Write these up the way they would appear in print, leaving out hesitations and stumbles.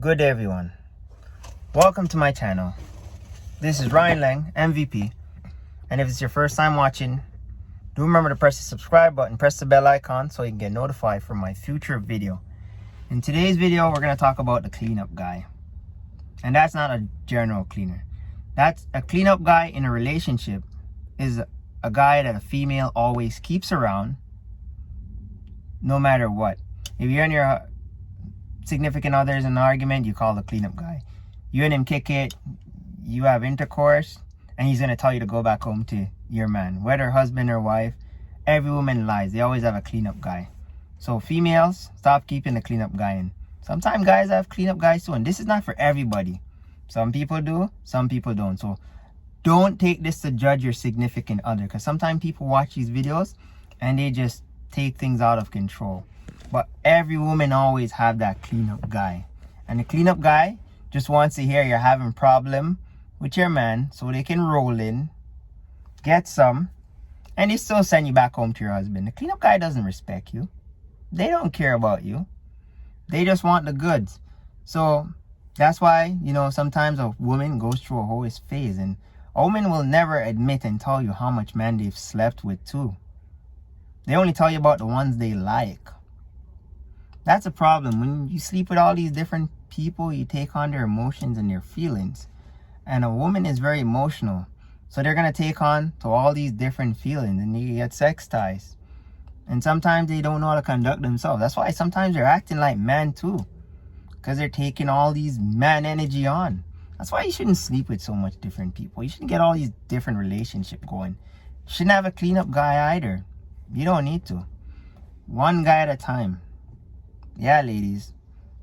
Good day, everyone. Welcome to my channel. This is Ryan Lang, MVP. And if it's your first time watching, do remember to press the subscribe button, press the bell icon so you can get notified for my future video. In today's video, we're going to talk about the cleanup guy. And that's not a general cleaner. That's a cleanup guy in a relationship is a guy that a female always keeps around no matter what. If you're in your significant other's in an argument, you call the cleanup guy. You and him kick it, you have intercourse, and he's going to tell you to go back home to your man. Whether husband or wife, every woman lies. They always have a cleanup guy. So females, stop keeping the cleanup guy in. Sometimes guys have cleanup guys too, and this is not for everybody. Some people do, some people don't. So don't take this to judge your significant other, because sometimes people watch these videos and they just take things out of control. But every woman always have that cleanup guy. And the cleanup guy just wants to hear you're having problem with your man so they can roll in, get some, and they still send you back home to your husband. The cleanup guy doesn't respect you. They don't care about you. They just want the goods. So that's why, sometimes a woman goes through a whole phase. And a woman will never admit and tell you how much man they've slept with too. They only tell you about the ones they like. That's a problem. When you sleep with all these different people, you take on their emotions and their feelings. And a woman is very emotional. So they're going to take on to all these different feelings, and they get sex ties. And sometimes they don't know how to conduct themselves. That's why sometimes they're acting like man too. Because they're taking all these man energy on. That's why you shouldn't sleep with so much different people. You shouldn't get all these different relationships going. You shouldn't have a cleanup guy either. You don't need to. One guy at a time. Yeah, ladies.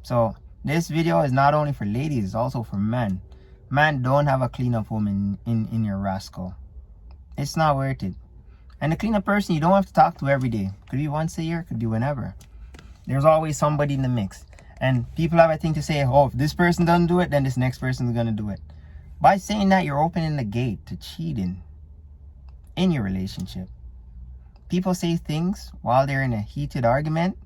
So this video is not only for ladies, it's also for men. Man, don't have a cleanup woman in your rascal. It's not worth it. And the cleanup person you don't have to talk to every day. Could be once a year, could be whenever. There's always somebody in the mix. And people have a thing to say, oh, if this person doesn't do it, then this next person is going to do it. By saying that, you're opening the gate to cheating in your relationship. People say things while they're in a heated argument,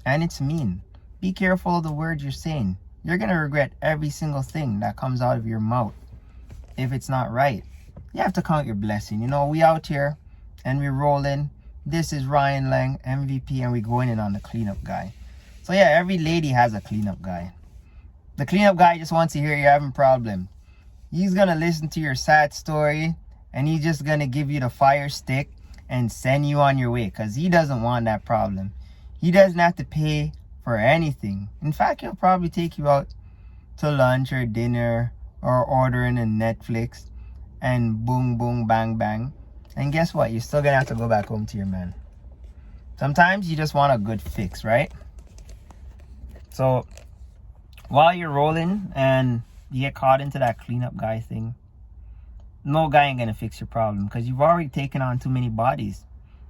and it's mean. Be careful of the words you're saying. You're going to regret every single thing that comes out of your mouth if it's not right. You have to count your blessing. We out here and we're rolling. This is Ryan Lang, MVP, and we're going in on the cleanup guy. So yeah, every lady has a cleanup guy. The cleanup guy just wants to hear you're having problems. He's going to listen to your sad story, and he's just going to give you the fire stick and send you on your way, because he doesn't want that problem. He doesn't have to pay for anything. In fact, he'll probably take you out to lunch or dinner or ordering a Netflix, and boom, boom, bang, bang. And guess what? You're still going to have to go back home to your man. Sometimes you just want a good fix, right? So while you're rolling and you get caught into that cleanup guy thing, no guy ain't going to fix your problem, because you've already taken on too many bodies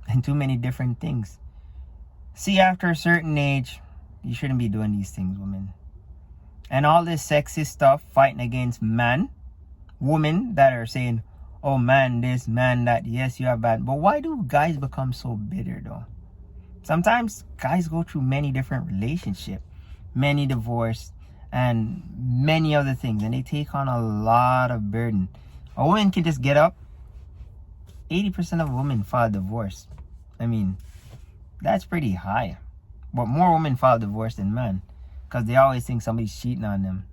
and too many different things. See, after a certain age, you shouldn't be doing these things, women. And all this sexist stuff, fighting against women that are saying, oh, man this, man that, yes, you have bad. But why do guys become so bitter, though? Sometimes guys go through many different relationships, many divorce, and many other things, and they take on a lot of burden. A woman can just get up. 80% of women file divorce. I mean, that's pretty high. But more women file divorce than men, because they always think somebody's cheating on them.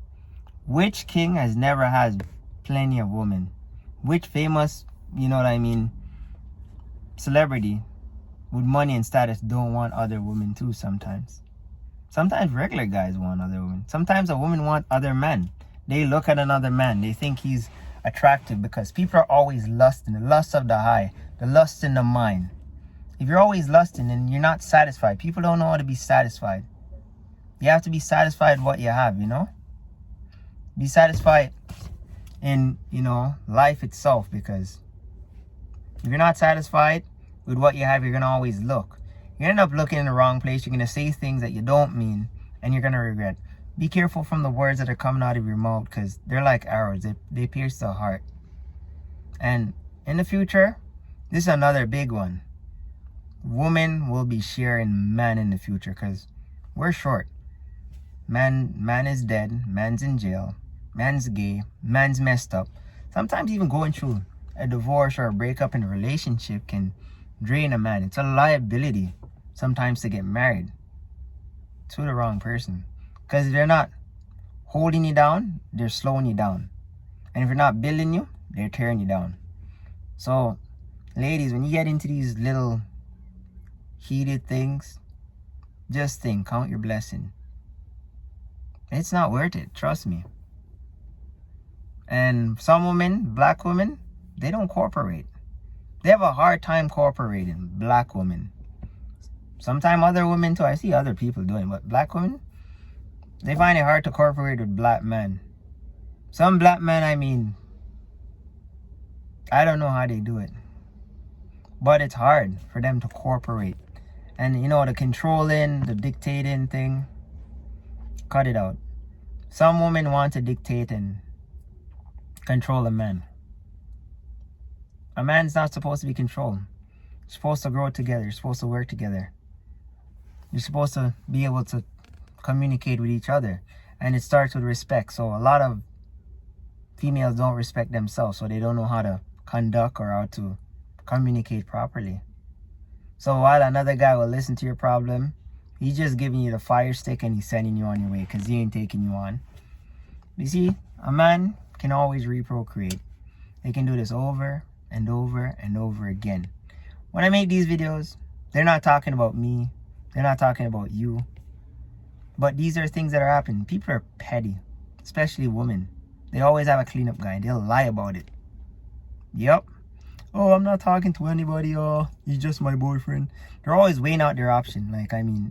Which king has never had plenty of women? Which famous, celebrity with money and status don't want other women too sometimes? Sometimes regular guys want other women. Sometimes a woman wants other men. They look at another man. They think he's attractive, because people are always lusting. The lust of the eye. The lust in the mind. If you're always lusting and you're not satisfied, people don't know how to be satisfied. You have to be satisfied with what you have, Be satisfied in, life itself, because if you're not satisfied with what you have, you're going to always look. You end up looking in the wrong place. You're going to say things that you don't mean, and you're going to regret. Be careful from the words that are coming out of your mouth, because they're like arrows. They pierce the heart. And in the future, this is another big one. Women will be sharing men in the future, because we're short. Man is dead. Man's in jail. Man's gay. Man's messed up. Sometimes even going through a divorce or a breakup in a relationship can drain a man. It's a liability sometimes to get married to the wrong person. Because if they're not holding you down, they're slowing you down. And if they're not building you, they're tearing you down. So, ladies, when you get into these little heated things, just think, count your blessing. It's not worth it, trust me. And some women, black women, they don't cooperate. They have a hard time cooperating, black women. Sometimes other women too, I see other people doing, but black women, they find it hard to cooperate with black men. Some black men, I don't know how they do it. But it's hard for them to cooperate. And the controlling, the dictating thing, cut it out. Some women want to dictate and control a man. A man's not supposed to be controlled. You're supposed to grow together. You're supposed to work together. You're supposed to be able to communicate with each other. And it starts with respect. So a lot of females don't respect themselves, so they don't know how to conduct or how to communicate properly. So while another guy will listen to your problem, he's just giving you the fire stick and he's sending you on your way because he ain't taking you on. You see, a man can always reprocreate. They can do this over and over and over again. When I make these videos, they're not talking about me. They're not talking about you. But these are things that are happening. People are petty, especially women. They always have a cleanup guy. They'll lie about it. Yep. Oh, I'm not talking to anybody. Oh, he's just my boyfriend. They're always weighing out their option.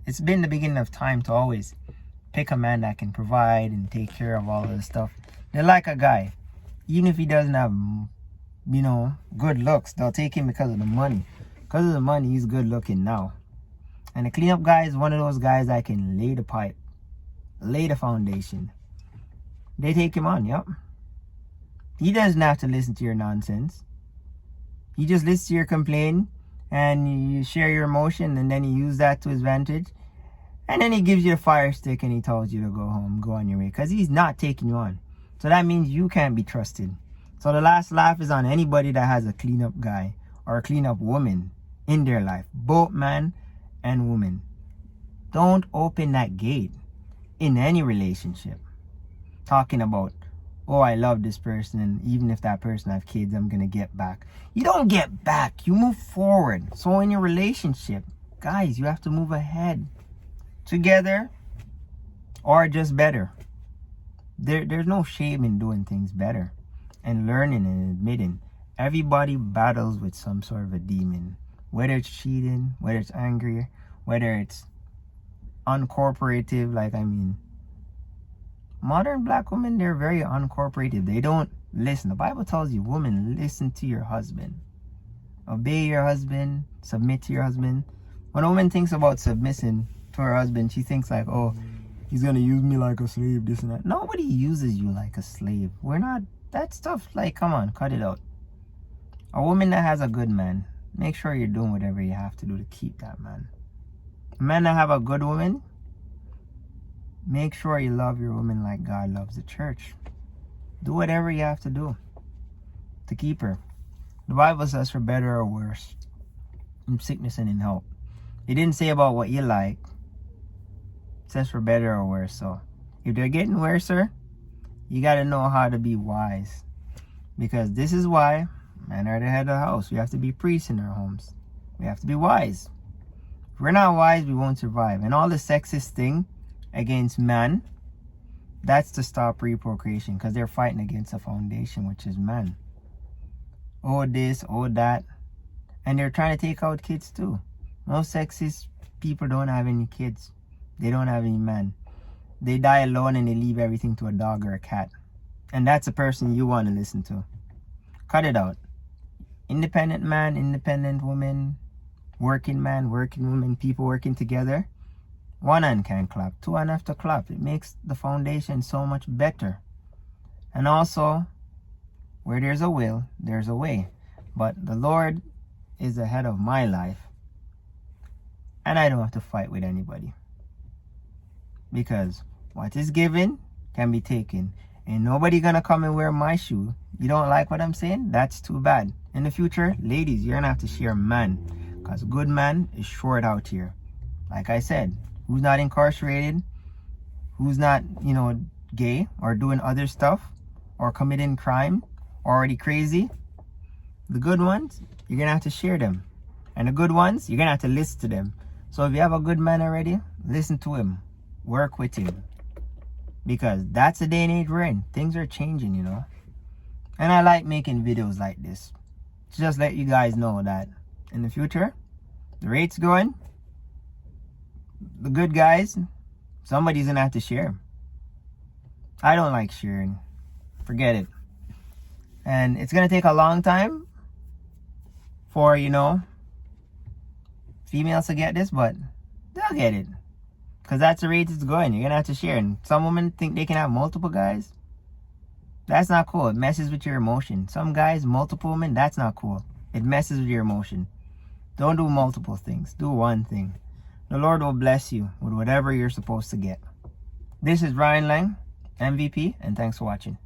It's been the beginning of time to always pick a man that can provide and take care of all of this stuff. They're like a guy. Even if he doesn't have, good looks, they'll take him because of the money. Because of the money, he's good looking now. And the cleanup guy is one of those guys that can lay the pipe, lay the foundation. They take him on, yep. He doesn't have to listen to your nonsense. He just listens to your complaint and you share your emotion and then he uses that to his advantage. And then he gives you the fire stick and he tells you to go home, go on your way. Because he's not taking you on. So that means you can't be trusted. So the last laugh is on anybody that has a cleanup guy or a cleanup woman in their life. Both man and woman. Don't open that gate in any relationship. Talking about, oh, I love this person, and even if that person have kids, I'm gonna get back. You don't get back, you move forward. So in your relationship, guys, you have to move ahead together or just better. There's no shame in doing things better and learning and admitting. Everybody battles with some sort of a demon, whether it's cheating, whether it's angry, whether it's uncooperative. Modern black women, they're very uncooperative. They don't listen. The Bible tells you, women, listen to your husband. Obey your husband. Submit to your husband. When a woman thinks about submitting to her husband, she thinks like, oh, he's going to use me like a slave, this and that. Nobody uses you like a slave. We're not, that stuff, come on, cut it out. A woman that has a good man, make sure you're doing whatever you have to do to keep that man. A man that have a good woman, make sure you love your woman like God loves the church. Do whatever you have to do to keep her. The Bible says for better or worse, in sickness and in health. It didn't say about what you like. It says for better or worse. So if they're getting worser, you got to know how to be wise. Because this is why men are the head of the house. We have to be priests in our homes. We have to be wise. If we're not wise, we won't survive. And all the sexist thing against man, that's to stop reprocreation, because they're fighting against a foundation, which is man. Oh this, oh that. And they're trying to take out kids too. Most sexist people don't have any kids. They don't have any man. They die alone and they leave everything to a dog or a cat. And that's a person you want to listen to. Cut it out. Independent man, independent woman, working man, working woman, people working together. One hand can clap, two hand have to clap. It makes the foundation so much better. And also, where there's a will, there's a way. But the Lord is the head of my life. And I don't have to fight with anybody. Because What is given can be taken. Ain't nobody gonna come and wear my shoe. You don't like what I'm saying? That's too bad. In the future, ladies, you're gonna have to share a man. Because good man is short out here. Like I said, who's not incarcerated, who's not, gay or doing other stuff or committing crime or already crazy, the good ones, you're gonna have to share them. And the good ones, you're gonna have to listen to them. So if you have a good man already, listen to him. Work with him. Because that's the day and age we're in. Things are changing, And I like making videos like this. To just let you guys know that in the future, the rate's going. The good guys, somebody's gonna have to share. I don't like sharing. Forget it. And it's gonna take a long time for, females to get this, but they'll get it. Because that's the rate it's going. You're gonna have to share. And some women think they can have multiple guys. That's not cool. It messes with your emotion. Some guys, multiple women, that's not cool. It messes with your emotion. Don't do multiple things. Do one thing. The Lord will bless you with whatever you're supposed to get. This is Ryan Lang, MVP, and thanks for watching.